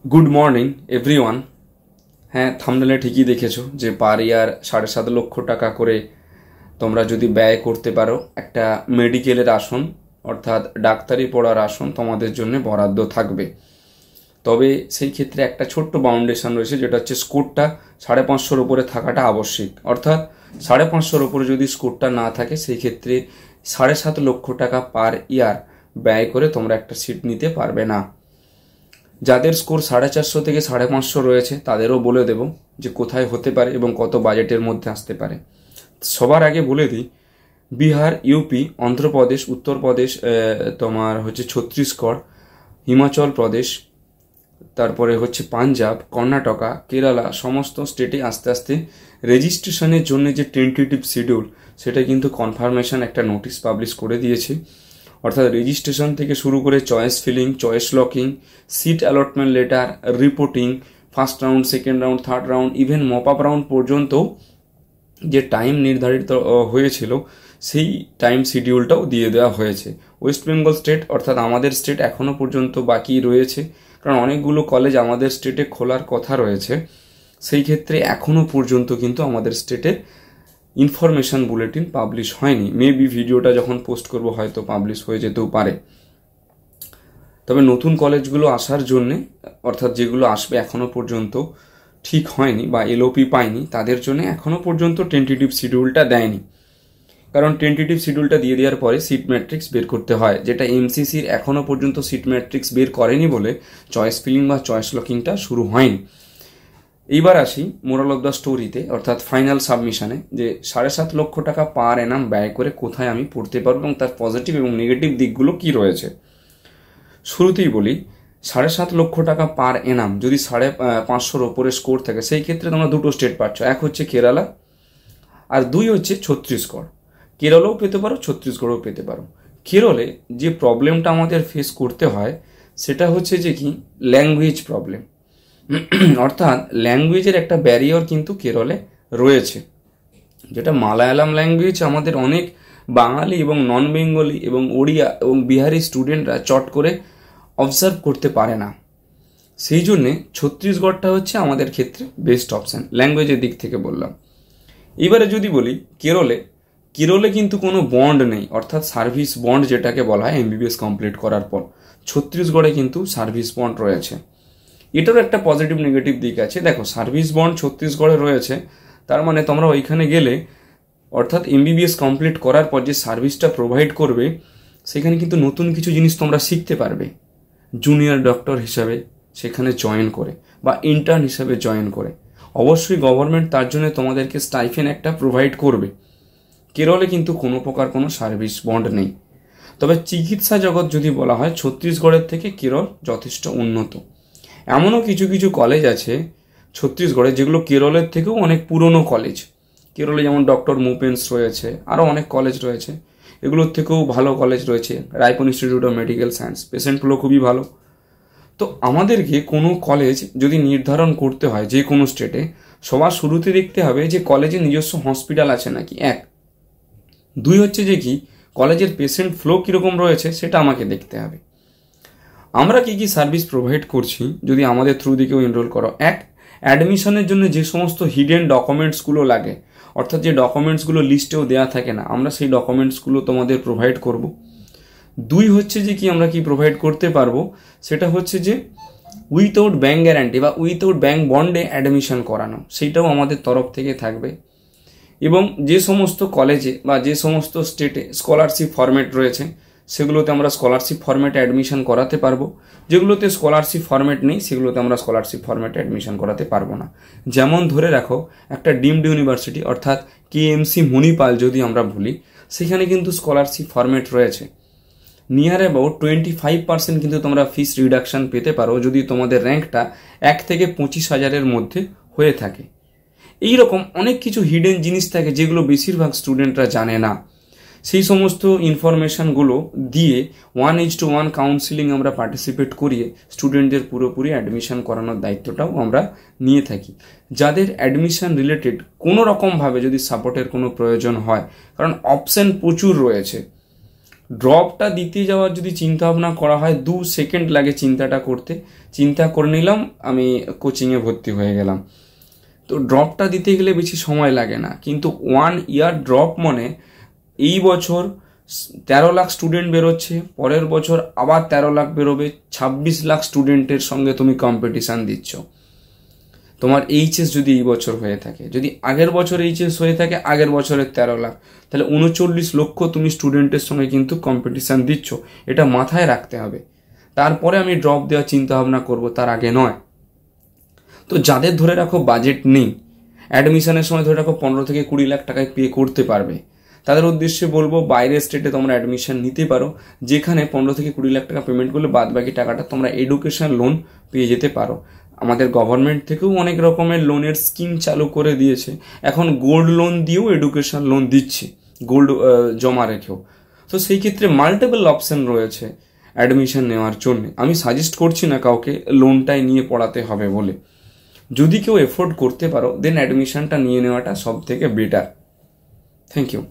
Good morning everyone. हाँ थाम्बनेले ठीकই দেখেছো যে পার ইয়ার 7.5 লক্ষ টাকা করে তোমরা যদি ব্যয় করতে পারো একটা মেডিকেলের আসন অর্থাৎ ডাক্তারি পড়ার আসন তোমাদের জন্য বরাদ্দ থাকবে। তবে সেই ক্ষেত্রে একটা ছোট্ট বাউন্ডেশন রয়েছে, যেটা হচ্ছে স্কোরটা 550-এর উপরে থাকাটা আবশ্যিক। অর্থাৎ 550-এর উপরে যদি স্কোরটা না থাকে সেই ক্ষেত্রে 7.5 লক্ষ টাকা পার ইয়ার ব্যয় করে তোমরা একটা সিট নিতে পারবে না। যাদের স্কোর 450 থেকে 550 রয়েছে তাদেরও বলে দেব যে কোথায় হতে পারে এবং কত বাজেটের মধ্যে আসতে পারে। সবার আগে বলে দিই, বিহার, ইউপি, অন্ধ্রপ্রদেশ, উত্তরপ্রদেশ, তোমার হচ্ছে ছত্তিশগড়, হিমাচল প্রদেশ, তারপরে হচ্ছে পাঞ্জাব, কর্ণাটকা, কেরালা, সমস্ত স্টেটে আস্তে আস্তে রেজিস্ট্রেশনের জন্য যে টেন্টেটিভ শিডিউল সেটা কিন্তু কনফার্মেশন একটা নোটিশ পাবলিশ করে দিয়েছে। অর্থাৎ রেজিস্ট্রেশন থেকে শুরু করে choice filling, choice locking, seat allotment letter, reporting, first round, second round, third round, even mop up round পর্যন্ত যে টাইম নির্ধারিত হয়েছিল সেই টাইম শিডিউলটাও দিয়ে দেওয়া হয়েছে। ওয়েস্ট বেঙ্গল স্টেট অর্থাৎ আমাদের স্টেট এখনও পর্যন্ত বাকি রয়েছে, কারণ অনেকগুলো কলেজ আমাদের স্টেটে খোলার কথা রয়েছে। সেই ক্ষেত্রে এখনও পর্যন্ত কিন্তু আমাদের স্টেটে ইনফরমেশন বুলেটিন পাবলিশ হয়নি। মেবি ভিডিওটা যখন পোস্ট করব হয়তো পাবলিশ হয়ে যেতেও পারে। তবে নতুন কলেজগুলো আসার জন্যে অর্থাৎ যেগুলো আসবে এখনও পর্যন্ত ঠিক হয়নি বা এলওপি পায়নি, তাদের জন্য এখনও পর্যন্ত টেন্টেটিভ শিডিউলটা দেয়নি। কারণ টেন্টেটিভ শিডিউলটা দিয়ে দেওয়ার পরে সিট ম্যাট্রিক্স বের করতে হয়, যেটা এমসিসির এখনও পর্যন্ত সিট ম্যাট্রিক্স বের করেনি বলে চয়েস ফিলিং বা চয়েস লকিংটা শুরু হয়নি। এইবার আসি মোরাল অফ দ্য স্টোরিতে, অর্থাৎ ফাইনাল সাবমিশনে, যে 7.5 লক্ষ টাকা পার এনাম ব্যয় করে কোথায় আমি পড়তে পারবো এবং তার পজিটিভ এবং নেগেটিভ দিকগুলো কি রয়েছে। শুরুতেই বলি, 7.5 লক্ষ টাকা পার এনাম যদি 550-এর ওপরে স্কোর থাকে সেই ক্ষেত্রে তোমরা দুটো স্টেট পাচ্ছ, এক হচ্ছে কেরালা আর দুই হচ্ছে ছত্তিশগড়। কেরলেও পেতে পারো, ছত্তিশগড়ও পেতে পারো। কেরলে যে প্রবলেমটা আমাদের ফেস করতে হয় সেটা হচ্ছে যে কি ল্যাঙ্গুয়েজ প্রবলেম, অর্থাৎ ল্যাঙ্গুয়েজের একটা ব্যারিয়ার কিন্তু কেরলে রয়েছে, যেটা মালায়ালাম ল্যাঙ্গুয়েজ আমাদের অনেক বাঙালি এবং নন বেঙ্গলি এবং ওড়িয়া এবং বিহারি স্টুডেন্টরা চট করে অবজার্ভ করতে পারে না। সেই জন্যে ছত্তিশগড়টা হচ্ছে আমাদের ক্ষেত্রে বেস্ট অপশান ল্যাঙ্গুয়েজের দিক থেকে বললাম। এবারে যদি বলি কেরলে কিন্তু কোনো বন্ড নেই, অর্থাৎ সার্ভিস বন্ড যেটাকে বলা হয় এমবিবিএস কমপ্লিট করার পর। ছত্তিশগড়ে কিন্তু সার্ভিস বন্ড রয়েছে। এটারও একটা পজিটিভ নেগেটিভ দিক আছে। দেখো, সার্ভিস বন্ড ছত্তিশগড়ে রয়েছে, তার মানে তোমরা ওইখানে গেলে অর্থাৎ এমবিবিএস কমপ্লিট করার পর যে সার্ভিসটা প্রোভাইড করবে সেখানে কিন্তু নতুন কিছু জিনিস তোমরা শিখতে পারবে জুনিয়র ডক্টর হিসাবে সেখানে জয়েন করে বা ইন্টার্ন হিসাবে জয়েন করে। অবশ্যই গভর্নমেন্ট তার জন্য তোমাদেরকে স্টাইফেন একটা প্রোভাইড করবে। কেরলে কিন্তু কোনো প্রকার কোনো সার্ভিস বন্ড নেই। তবে চিকিৎসা জগৎ যদি বলা হয় ছত্তিশগড়ের থেকে কেরল যথেষ্ট উন্নত। এমনও কিছু কিছু কলেজ আছে ছত্তিশগড়ে যেগুলো কেরলের থেকেও অনেক পুরনো কলেজ। কেরলে যেমন ডক্টর মুপেন্স রয়েছে, আরও অনেক কলেজ রয়েছে, এগুলোর থেকেও ভালো কলেজ রয়েছে। Raipur institute of medical science, পেশেন্টগুলো খুবই ভালো। তো আমাদেরকে কোনো কলেজ যদি নির্ধারণ করতে হয় যে কোনো স্টেটে, সবার শুরুতে দেখতে হবে যে কলেজে নিজস্ব হসপিটাল আছে নাকি, এক। দুই হচ্ছে যে কি কলেজের পেশেন্ট ফ্লো কীরকম রয়েছে সেটা আমাকে দেখতে হবে। আমরা কি কি সার্ভিস প্রোভাইড করছি যদি আমাদের থ্রু দিকেও এনরোল করো। এক, অ্যাডমিশনের জন্য যে সমস্ত হিডেন ডকুমেন্টসগুলো লাগে, অর্থাৎ যে ডকুমেন্টসগুলো লিস্টেও দেওয়া থাকে না, আমরা সেই ডকুমেন্টসগুলো তোমাদের প্রোভাইড করব। দুই হচ্ছে যে কি আমরা কি প্রোভাইড করতে পারবো সেটা হচ্ছে যে উইথাউট ব্যাঙ্ক গ্যারান্টি বা উইথাউট ব্যাঙ্ক বন্ডে অ্যাডমিশন করানো, সেইটাও আমাদের তরফ থেকে থাকবে। এবং যে সমস্ত কলেজে বা যে সমস্ত স্টেটে স্কলারশিপ ফরম্যাট রয়েছে সেগুলোতে আমরা স্কলারশিপ ফরম্যাটে অ্যাডমিশন করাতে পারবো। যেগুলোতে স্কলারশিপ ফরম্যাট নেই সেগুলোতে আমরা স্কলারশিপ ফরম্যাটে অ্যাডমিশন করাতে পারবো না। যেমন ধরে রাখো একটা ডিমড ইউনিভার্সিটি অর্থাৎ কেএমসি মণিপাল যদি আমরা বলি, সেখানে কিন্তু স্কলারশিপ ফরম্যাট রয়েছে। নিয়ার অ্যাবাউট 25% কিন্তু তোমরা ফিস রিডাকশান পেতে পারো যদি তোমাদের র্যাঙ্কটা 1 থেকে 25,000-এর মধ্যে হয়ে থাকে। এইরকম অনেক কিছু হিডেন জিনিস থাকে যেগুলো বেশিরভাগ স্টুডেন্টরা জানে না। সেই সমস্ত ইনফরমেশানগুলো দিয়ে 1:1 কাউন্সিলিং আমরা পার্টিসিপেট করিয়ে স্টুডেন্টদের পুরোপুরি অ্যাডমিশন করানোর দায়িত্বটাও আমরা নিয়ে থাকি। যাদের অ্যাডমিশন রিলেটেড কোনো রকমভাবে যদি সাপোর্টের কোনো প্রয়োজন হয়, কারণ অপশান প্রচুর রয়েছে, ড্রপটা দিতে যাওয়ার যদি চিন্তা ভাবনা করা হয় 2 সেকেন্ড লাগে চিন্তাটা করতে, চিন্তা করে নিলাম, আমি কোচিংয়ে ভর্তি হয়ে গেলাম। তো ড্রপটা দিতে গেলে বেশি সময় লাগে না, কিন্তু 1 ইয়ার ড্রপ মানে এই বছর 13 লাখ স্টুডেন্ট বেরোচ্ছে, পরের বছর আবার 13 লাখ বেরোবে, 26 লাখ স্টুডেন্টের সঙ্গে তুমি কম্পিটিশান দিচ্ছ। তোমার এইচএস যদি এই বছর হয়ে থাকে, যদি আগের বছর এইচএস হয়ে থাকে আগের বছরের 13 লাখ, তাহলে 39 লক্ষ তুমি স্টুডেন্টের সঙ্গে কিন্তু কম্পিটিশান দিচ্ছ, এটা মাথায় রাখতে হবে। তারপরে আমি ড্রপ দেওয়ার চিন্তা ভাবনা করবো, তার আগে নয়। তো যাদের ধরে রাখো বাজেট নেই, অ্যাডমিশনের সময় ধরে রাখো 15 থেকে 20 লাখ টাকায় পে করতে পারবে, তাদের উদ্দেশ্যে বলবো বাইরের স্টেটে তোমরা অ্যাডমিশন নিতে পারো, যেখানে 15 থেকে 20 লাখ টাকা পেমেন্ট করলে বাদ বাকি টাকাটা তোমরা এডুকেশন লোন পেয়ে যেতে পারো। আমাদের গভর্নমেন্ট থেকেও অনেক রকমের লোনের স্কিম চালু করে দিয়েছে, এখন গোল্ড লোন দিয়েও এডুকেশন লোন দিচ্ছে, গোল্ড জমা রেখেও। তো সেই ক্ষেত্রে মাল্টিপল অপশন রয়েছে অ্যাডমিশন নেওয়ার জন্য। আমি সাজেস্ট করছি না কাউকে লোনটাই নিয়ে পড়াতে হবে বলে। যদি কেউ এফোর্ড করতে পারো দেন অ্যাডমিশনটা নিয়ে নেওয়াটা সব থেকে বেটার। Thank you.